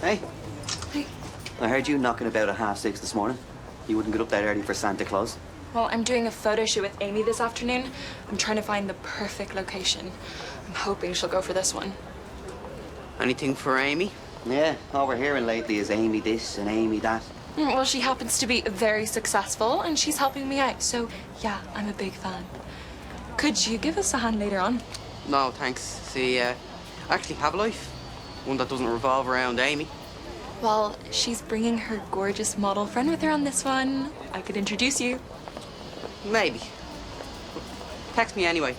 Hey, Hey. I heard you knocking about at 6:30 this morning. You wouldn't get up that early for Santa Claus. Well, I'm doing a photo shoot with Amy this afternoon. I'm trying to find the perfect location. I'm hoping she'll go for this one. Anything for Amy? Yeah, all we're hearing lately is Amy this and Amy that. Well, she happens to be very successful and she's helping me out. So, yeah, I'm a big fan. Could you give us a hand later on? No, thanks. See, I actually have a life. One that doesn't revolve around Amy. Well, she's bringing her gorgeous model friend with her on this one. I could introduce you. Maybe. Text me anyway.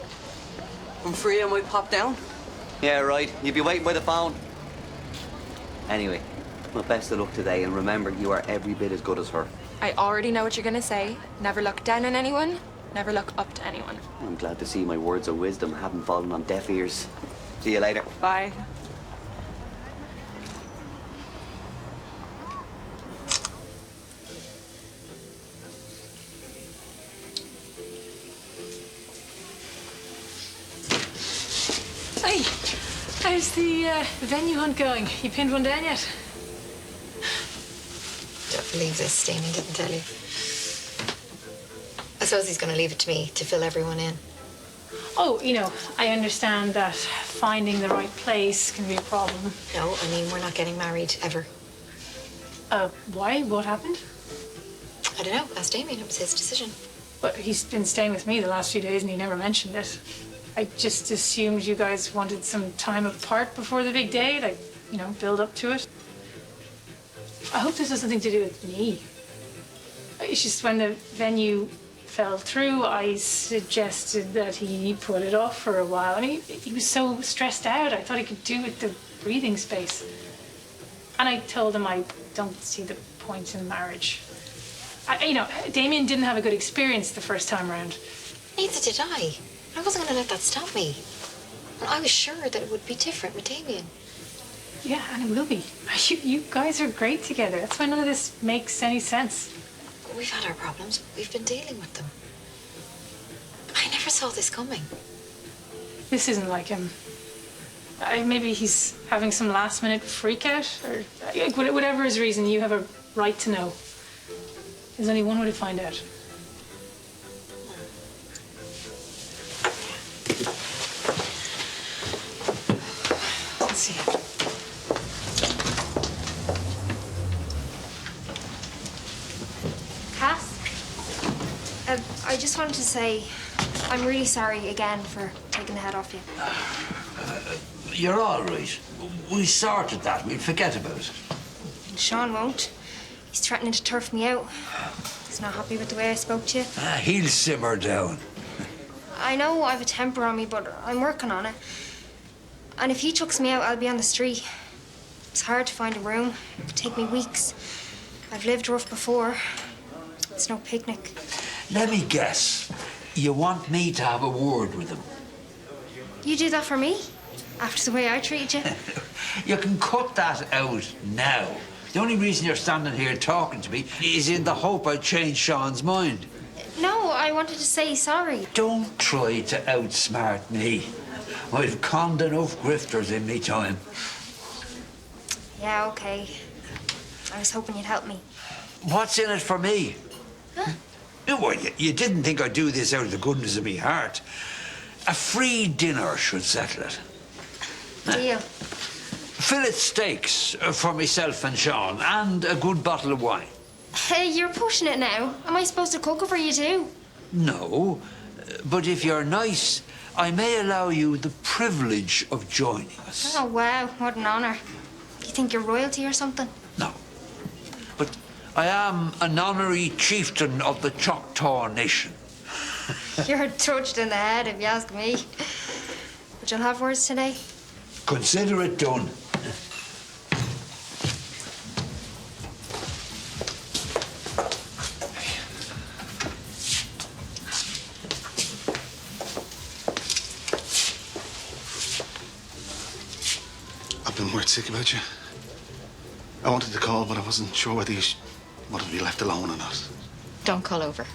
I'm free, I might pop down. Yeah, right. You'd be waiting by the phone. Anyway, well, best of luck today, and remember, you are every bit as good as her. I already know what you're gonna say. Never look down on anyone. Never look up to anyone. I'm glad to see my words of wisdom haven't fallen on deaf ears. See you later. Bye. Hey, how's the venue hunt going? You pinned one down yet? Don't believe this. Damien didn't tell you. I suppose he's going to leave it to me to fill everyone in. Oh, I understand that finding the right place can be a problem. No, I mean, we're not getting married ever. Why? What happened? I don't know. Ask Damien. It was his decision. But he's been staying with me the last few days and he never mentioned it. I just assumed you guys wanted some time apart before the big day, like, build up to it. I hope this has something to do with me. It's just when the venue fell through, I suggested that he put it off for a while. I mean, he was so stressed out. I thought he could do with the breathing space. And I told him I don't see the point in marriage. Damien didn't have a good experience the first time around. Neither did I. I wasn't going to let that stop me. And I was sure that it would be different with Damien. Yeah, and it will be. You guys are great together. That's why none of this makes any sense. We've had our problems. We've been dealing with them. I never saw this coming. This isn't like him. Maybe he's having some last-minute freak out, or whatever his reason, you have a right to know. There's only one way to find out. Let's see. Cass, I just wanted to say I'm really sorry again for taking the head off you. You're all right. We sorted that. We'll forget about it. Sean won't. He's threatening to turf me out. He's not happy with the way I spoke to you. He'll simmer down. I know I have a temper on me, but I'm working on it. And if he chucks me out, I'll be on the street. It's hard to find a room. It would take me weeks. I've lived rough before. It's no picnic. Let me guess. You want me to have a word with him? You do that for me? After the way I treated you? You can cut that out now. The only reason you're standing here talking to me is in the hope I'll change Sean's mind. No, I wanted to say sorry. Don't try to outsmart me. I've conned enough grifters in me time. Yeah, okay. I was hoping you'd help me. What's in it for me? Huh? Well, you didn't think I'd do this out of the goodness of my heart. A free dinner should settle it. Deal. Fillet steaks for myself and Sean, and a good bottle of wine. Hey, you're pushing it now. Am I supposed to cook it for you too? No, but if you're nice, I may allow you the privilege of joining us. Oh, wow, what an honor. You think you're royalty or something? No, but I am an honorary chieftain of the Choctaw Nation. You're trudged in the head, if you ask me. But you'll have words today? Consider it done. I've been worried sick about you. I wanted to call, but I wasn't sure whether you wanted to be left alone or not. Don't call over.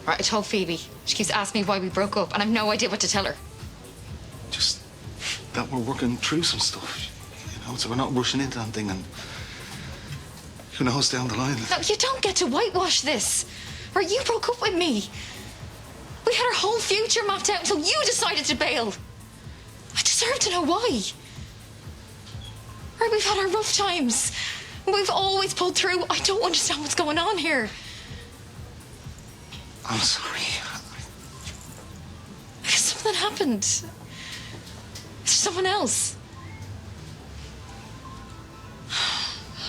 Right, I told Phoebe. She keeps asking me why we broke up, and I've no idea what to tell her. Just that we're working through some stuff, know, so we're not rushing into anything, and who knows down the line. No, you don't get to whitewash this. Right, you broke up with me. We had our whole future mapped out until you decided to bail. I deserve to know why. Right, we've had our rough times. We've always pulled through. I don't understand what's going on here. I'm sorry. Because something happened. Is there someone else?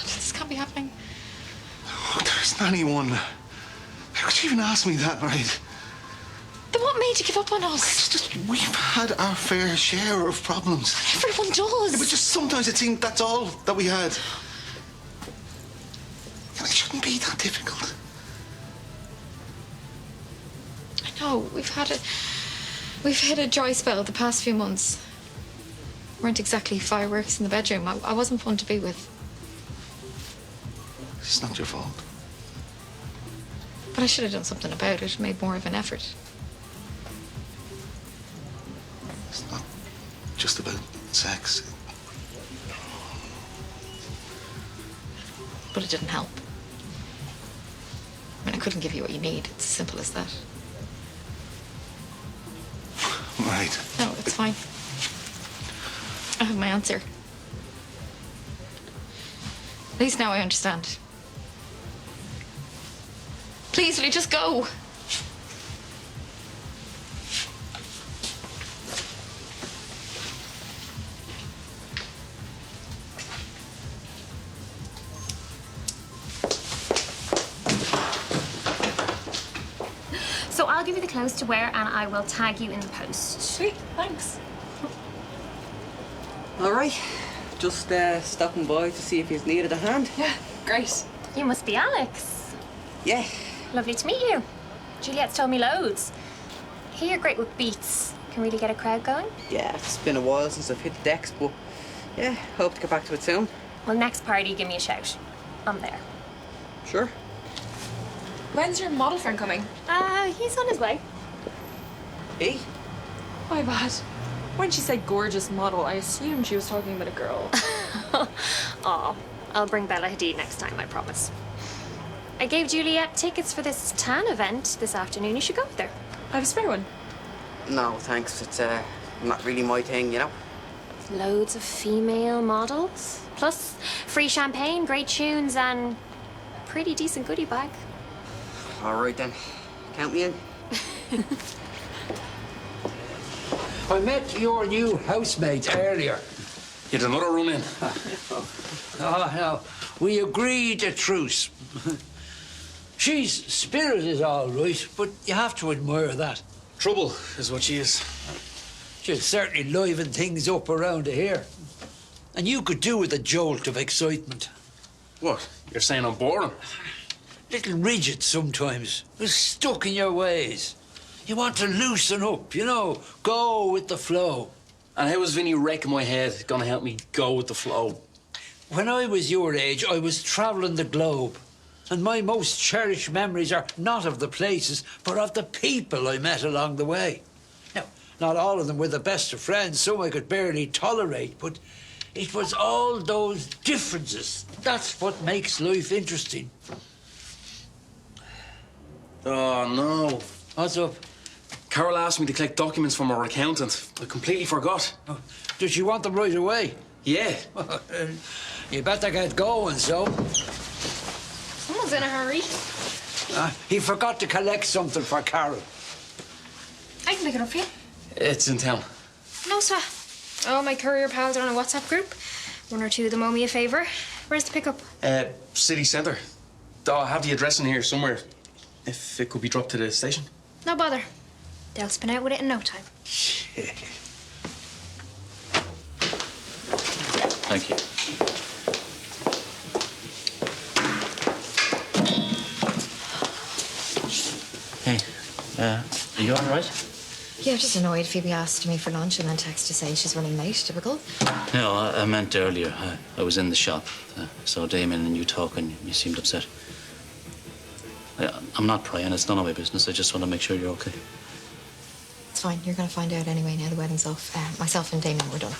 This can't be happening. Oh, there isn't anyone. How could you even ask me that, right? Then what made you give up on us? It's just, we've had our fair share of problems. Everyone does. But just sometimes it seemed that's all that we had. And it shouldn't be that difficult. I know, we've hit a dry spell the past few months. Weren't exactly fireworks in the bedroom. I wasn't fun to be with. It's not your fault. But I should have done something about it, made more of an effort. It's not just about sex. But it didn't help. I mean, I couldn't give you what you need. It's as simple as that. Right. No, it's fine. I have my answer. At least now I understand. Please, will you just go? So I'll give you the clothes to wear and I will tag you in the post. Sweet, thanks. All right. Just stopping by to see if he's needed a hand. Yeah, great. You must be Alex. Yeah. Lovely to meet you. Juliet's told me loads. Here you're great with beats. Can really get a crowd going. Yeah, it's been a while since I've hit the decks, but yeah, hope to get back to it soon. Well, next party, give me a shout. I'm there. Sure. When's your model friend coming? He's on his way. Hey. My bad. When she said gorgeous model, I assumed she was talking about a girl. Aw, I'll bring Bella Hadid next time, I promise. I gave Juliet tickets for this tan event this afternoon. You should go with her. I have a spare one. No, thanks. It's not really my thing, you know. Loads of female models. Plus, free champagne, great tunes, and pretty decent goodie bag. All right then. Count me in. I met your new housemate earlier. You had another run in. Oh, no. We agreed a truce. She's spirit is all right, but you have to admire that. Trouble is what she is. She'll certainly liven things up around here. And you could do with a jolt of excitement. What? You're saying I'm boring? Little rigid sometimes. Stuck in your ways. You want to loosen up, you know, go with the flow. And how is Vinny wrecking my head gonna help me go with the flow? When I was your age, I was travelling the globe. And my most cherished memories are not of the places, but of the people I met along the way. Now, not all of them were the best of friends, some I could barely tolerate, but it was all those differences. That's what makes life interesting. Oh, no. What's up? Carol asked me to collect documents from our accountant. I completely forgot. Oh, did you want them right away? Yeah. You better get going, so. Someone's in a hurry. He forgot to collect something for Carol. I can pick it up for you. It's in town. No sweat. All my courier pals are on a WhatsApp group. One or two of them owe me a favour. Where's the pickup? City centre. Oh, I have the address in here somewhere. If it could be dropped to the station. No bother. They'll spin out with it in no time. Thank you. Hey, are you all right? Yeah, I'm just annoyed. Phoebe asked me for lunch and then texted to say she's running late. Typical. No, I meant earlier. I was in the shop. Saw Damien and you talking. You seemed upset. I'm not prying. It's none of my business. I just want to make sure you're okay. It's fine. You're going to find out anyway now the wedding's off. Myself and Damien, we're done.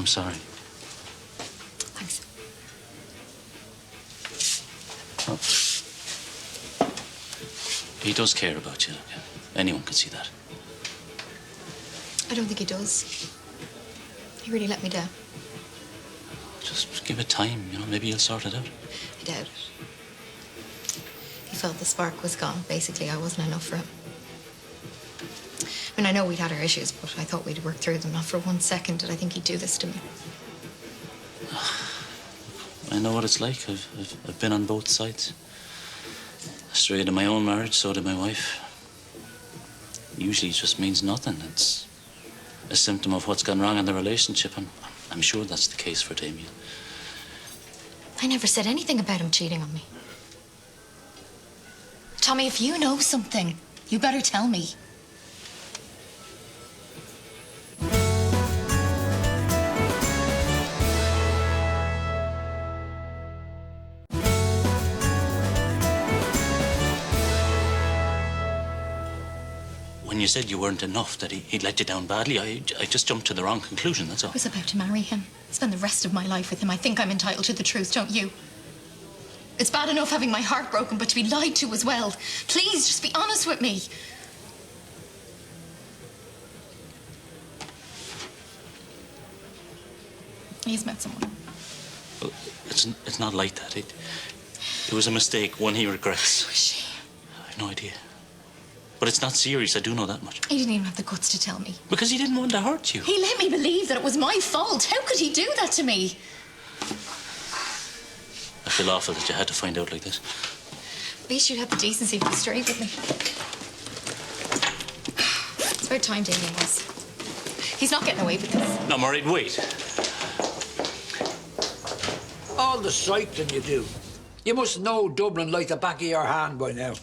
I'm sorry. Thanks. He does care about you. Yeah. Anyone can see that. I don't think he does. He really let me down. Just give it time, you know, maybe he'll sort it out. I doubt it. He felt the spark was gone. Basically, I wasn't enough for him. I mean, I know we'd had our issues, but I thought we'd work through them. Not for 1 second did I think he'd do this to me. I know what it's like. I've been on both sides. Straight in my own marriage, so did my wife. Usually it just means nothing. It's a symptom of what's gone wrong in the relationship, and I'm sure that's the case for Damien. I never said anything about him cheating on me. Tommy, if you know something, you better tell me. When you said you weren't enough, that he'd let you down badly, I just jumped to the wrong conclusion, that's all. I was about to marry him, spend the rest of my life with him. I think I'm entitled to the truth, don't you? It's bad enough having my heart broken, but to be lied to as well. Please, just be honest with me. He's met someone. Well, it's not like that. It was a mistake, one he regrets. Who is she? I have no idea. But it's not serious, I do know that much. He didn't even have the guts to tell me. Because he didn't want to hurt you. He let me believe that it was my fault. How could he do that to me? I feel awful that you had to find out like this. At least you'd have the decency to be straight with me. It's about time Damien was. He's not getting away with this. No, Mairead, wait. All the cycling you do. You must know Dublin like the back of your hand by now.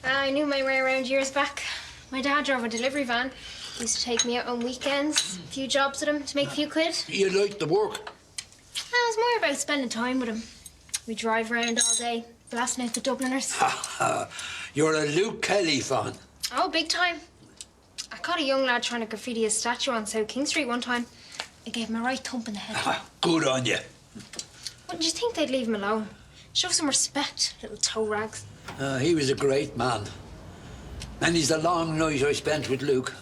I knew my way around years back. My dad drove a delivery van. He used to take me out on weekends, a few jobs with him to make a few quid. You like the work? It was more about spending time with him. We drive around all day, blasting out the Dubliners. You're a Luke Kelly fan. Oh, big time. I caught a young lad trying to graffiti his statue on South King Street one time. I gave him a right thump in the head. Good on you. Wouldn't you think they'd leave him alone? Show some respect, little toe rags. He was a great man. And he's the long night I spent with Luke.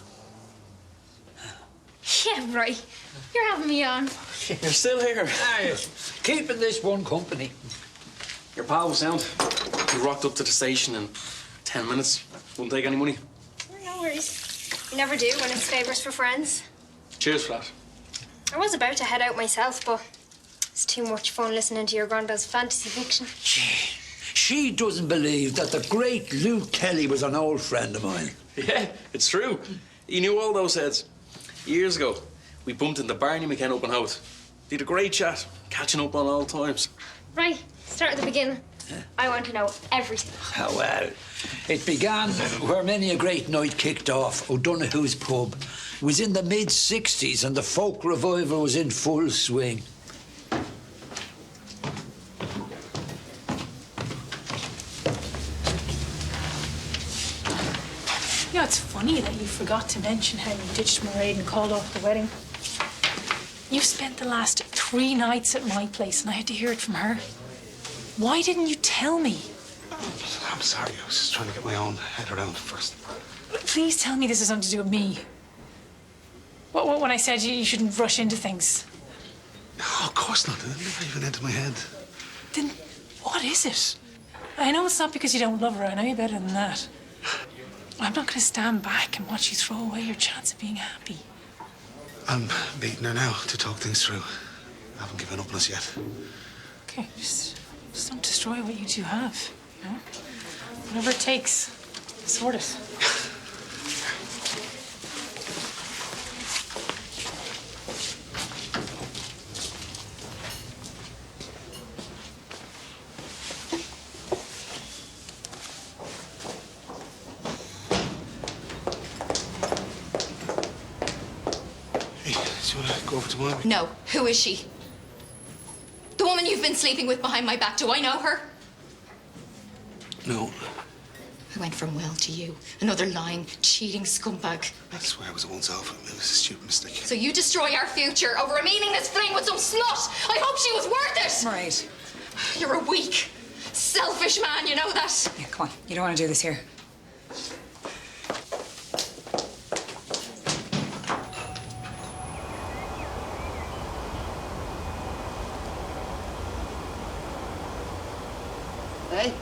Yeah, right. You're having me on. You're still here. Keeping this one company. Your pal was sound. He rocked up to the station in 10 minutes. Wouldn't take any money. No worries. You never do when it's favours for friends. Cheers for that. I was about to head out myself, but it's too much fun listening to your granddad's fantasy fiction. She doesn't believe that the great Luke Kelly was an old friend of mine. Yeah, it's true. He knew all those heads. Years ago, we bumped into Barney McKenna up in Howth. Did a great chat, catching up on old times. Right, start at the beginning. I want to know everything. Oh, well, it began where many a great night kicked off. O'Donoghue's pub. It was in the mid-60s and the folk revival was in full swing. You know, it's funny that you forgot to mention how you ditched Mairead and called off the wedding. You spent the last 3 nights at my place and I had to hear it from her. Why didn't you tell me? I'm sorry. I was just trying to get my own head around it first. Please tell me this has something to do with me. What when I said you shouldn't rush into things? Oh, of course not. It never even entered my head. Then what is it? I know it's not because you don't love her. I know you better than that. I'm not going to stand back and watch you throw away your chance of being happy. I'm beating her now to talk things through. I haven't given up on us yet. Okay, just don't destroy what you two have, you know? Whatever it takes, sort it. Hey, do you want to go over to mine? No. Who is she? The woman you've been sleeping with behind my back. Do I know her? No. I went from Will to you. Another lying, cheating scumbag. I swear it was once over. It was a stupid mistake. So you destroy our future over a meaningless fling with some slut. I hope she was worth it. Right. You're a weak, selfish man, you know that? Yeah, come on. You don't want to do this here. Hey?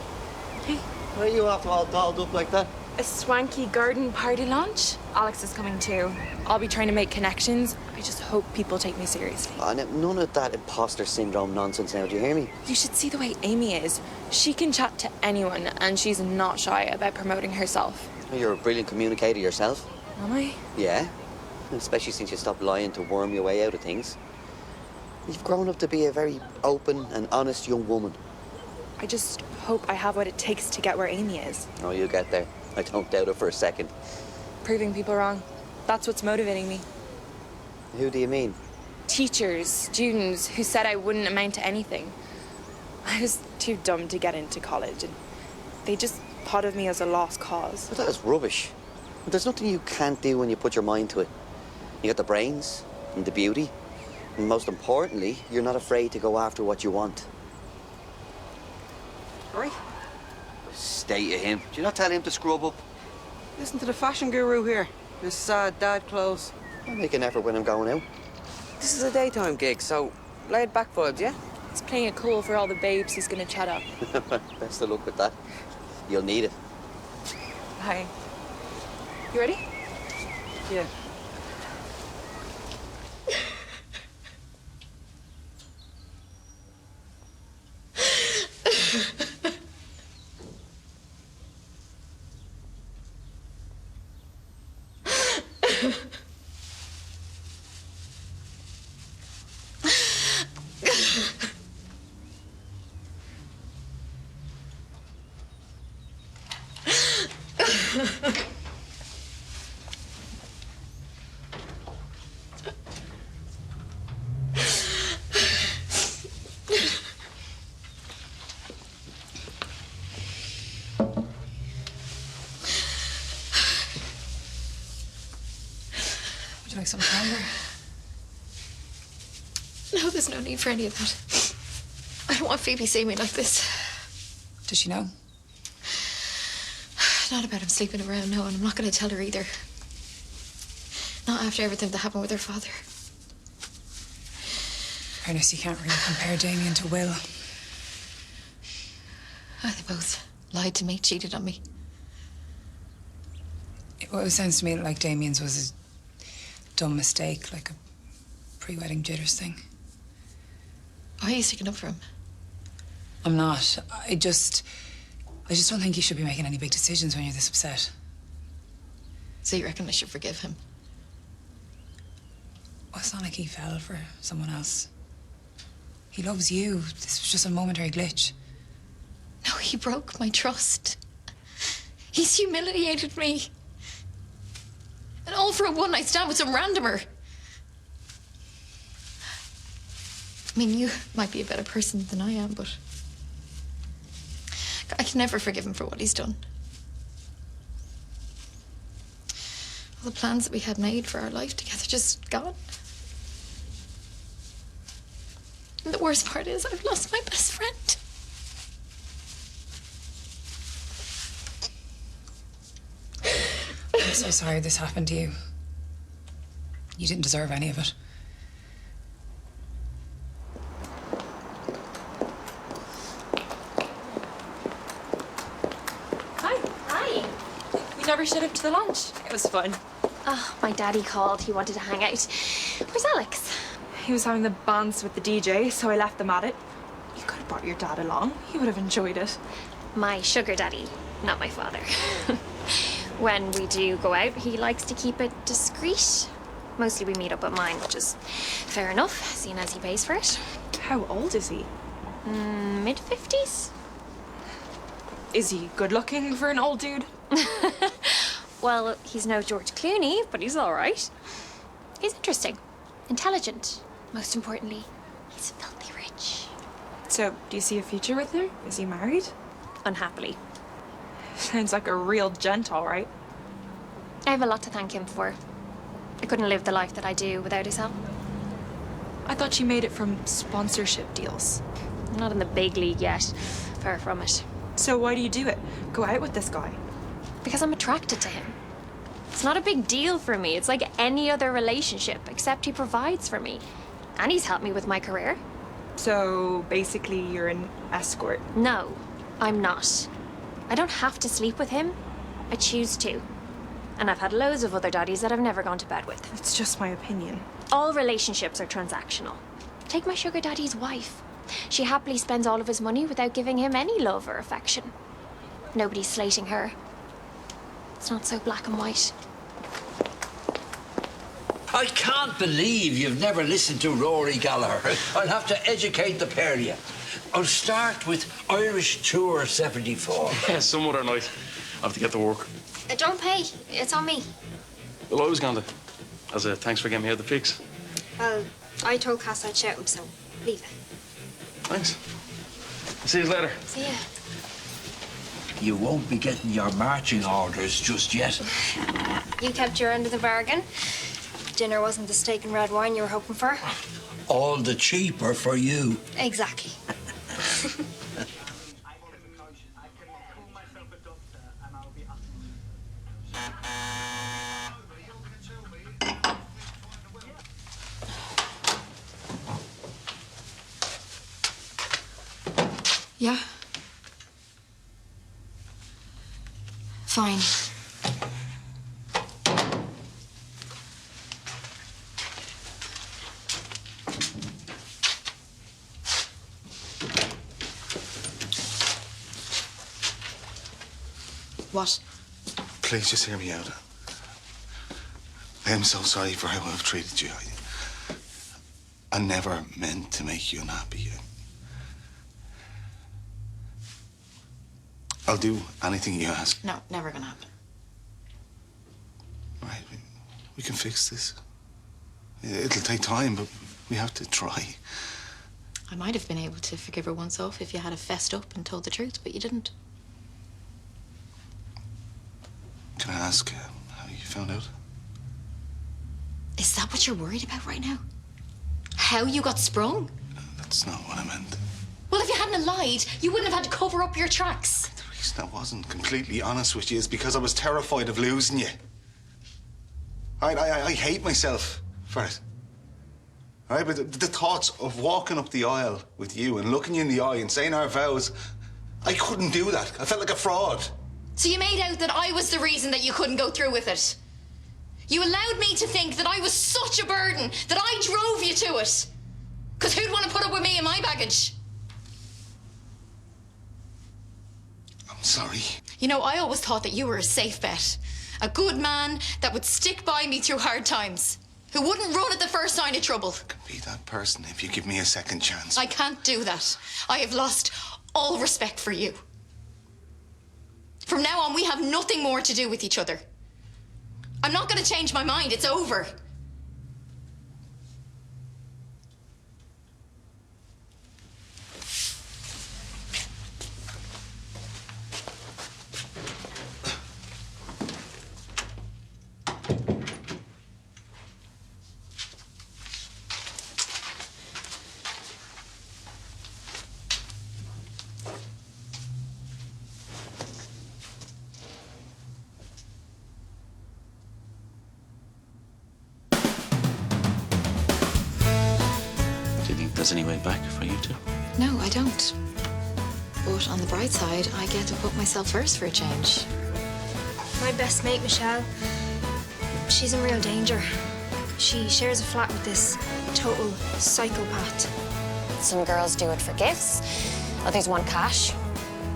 Hey. Where are you after all dolled up like that? A swanky garden party launch. Alex is coming too. I'll be trying to make connections. I just hope people take me seriously. None of that imposter syndrome nonsense now, do you hear me? You should see the way Amy is. She can chat to anyone, and she's not shy about promoting herself. You're a brilliant communicator yourself. Am I? Yeah. Especially since you stopped lying to worm your way out of things. You've grown up to be a very open and honest young woman. I just hope I have what it takes to get where Amy is. Oh, you'll get there. I don't doubt it for a second. Proving people wrong. That's what's motivating me. Who do you mean? Teachers, students who said I wouldn't amount to anything. I was too dumb to get into college, and they just thought of me as a lost cause. But that's rubbish. There's nothing you can't do when you put your mind to it. You got the brains and the beauty. And most importantly, you're not afraid to go after what you want. Right? Stay to him. Do you not tell him to scrub up? Listen to the fashion guru here. His sad dad clothes. I make an effort when I'm going out. This is a daytime gig, so laid back vibes, yeah? He's playing it cool for all the babes he's gonna chat up. Best of luck with that. You'll need it. Hi. You ready? Yeah. Would you like some stronger? No, there's no need for any of that. I don't want Phoebe seeing me like this. Does she know? Not about him sleeping around, no, and I'm not going to tell her either. Not after everything that happened with her father. Ernest, you can't really compare Damien to Will. Oh, they both lied to me, cheated on me. It sounds to me like Damien's was a dumb mistake, like a pre-wedding jitters thing. Why are you sticking up for him? I'm not. I just don't think you should be making any big decisions when you're this upset. So you reckon I should forgive him? Well, it's not like he fell for someone else. He loves you. This was just a momentary glitch. No, he broke my trust. He's humiliated me. And all for a one-night stand with some randomer. I mean, you might be a better person than I am, but I can never forgive him for what he's done. All the plans that we had made for our life together just gone. And the worst part is I've lost my best friend. I'm so sorry this happened to you. You didn't deserve any of it. Hi. We never showed up to the lunch. It was fun. Oh, my daddy called. He wanted to hang out. Where's Alex? He was having the bands with the DJ, so I left them at it. You could have brought your dad along. He would have enjoyed it. My sugar daddy, not my father. When we do go out, he likes to keep it discreet. Mostly we meet up at mine, which is fair enough, seeing as he pays for it. How old is he? Mid-50s? Is he good looking for an old dude? Well, he's no George Clooney, but he's all right. He's interesting, intelligent. Most importantly, he's filthy rich. So, do you see a future with her? Is he married? Unhappily. Sounds like a real gent, all right. I have a lot to thank him for. I couldn't live the life that I do without his help. I thought you made it from sponsorship deals. I'm not in the big league yet. Far from it. So why do you do it? Go out with this guy? Because I'm attracted to him. It's not a big deal for me. It's like any other relationship, except he provides for me. And he's helped me with my career. So basically you're an escort. No, I'm not. I don't have to sleep with him. I choose to. And I've had loads of other daddies that I've never gone to bed with. It's just my opinion. All relationships are transactional. Take my sugar daddy's wife. She happily spends all of his money without giving him any love or affection. Nobody's slating her. It's not so black and white. I can't believe you've never listened to Rory Gallagher. I'll have to educate the pair of you. I'll start with Irish Tour 74. Yeah, some other night. I have to get to work. Don't pay. It's on me. Well, I was going to. As a thanks for getting me out the fix. Well, I told Cass I'd shout him, so leave it. Thanks. I'll see you later. See ya. You won't be getting your marching orders just yet. You kept your end of the bargain. Dinner wasn't the steak and red wine you were hoping for. All the cheaper for you. Exactly. Yeah. Fine. What? Please just hear me out. I am so sorry for how I've treated you. I never meant to make you unhappy. I'll do anything you ask. No, never gonna happen. Right, we can fix this. It'll take time, but we have to try. I might have been able to forgive her once off if you had fessed up and told the truth, but you didn't. Can I ask how you found out? Is that what you're worried about right now? How you got sprung? That's not what I meant. Well, if you hadn't lied, you wouldn't have had to cover up your tracks. The reason I wasn't completely honest with you is because I was terrified of losing you. I hate myself for it. All right, but the thoughts of walking up the aisle with you and looking you in the eye and saying our vows, I couldn't do that. I felt like a fraud. So you made out that I was the reason that you couldn't go through with it. You allowed me to think that I was such a burden, that I drove you to it. Because who'd want to put up with me and my baggage? I'm sorry. You know, I always thought that you were a safe bet. A good man that would stick by me through hard times. Who wouldn't run at the first sign of trouble. I can be that person if you give me a second chance. I can't do that. I have lost all respect for you. From now on, we have nothing more to do with each other. I'm not going to change my mind. It's over. There's any way back for you two? No, I don't. But on the bright side, I get to put myself first for a change. My best mate, Michelle, she's in real danger. She shares a flat with this total psychopath. Some girls do it for gifts, others want cash.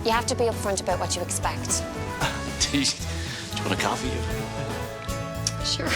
You have to be upfront about what you expect. Do you want a coffee? Sure.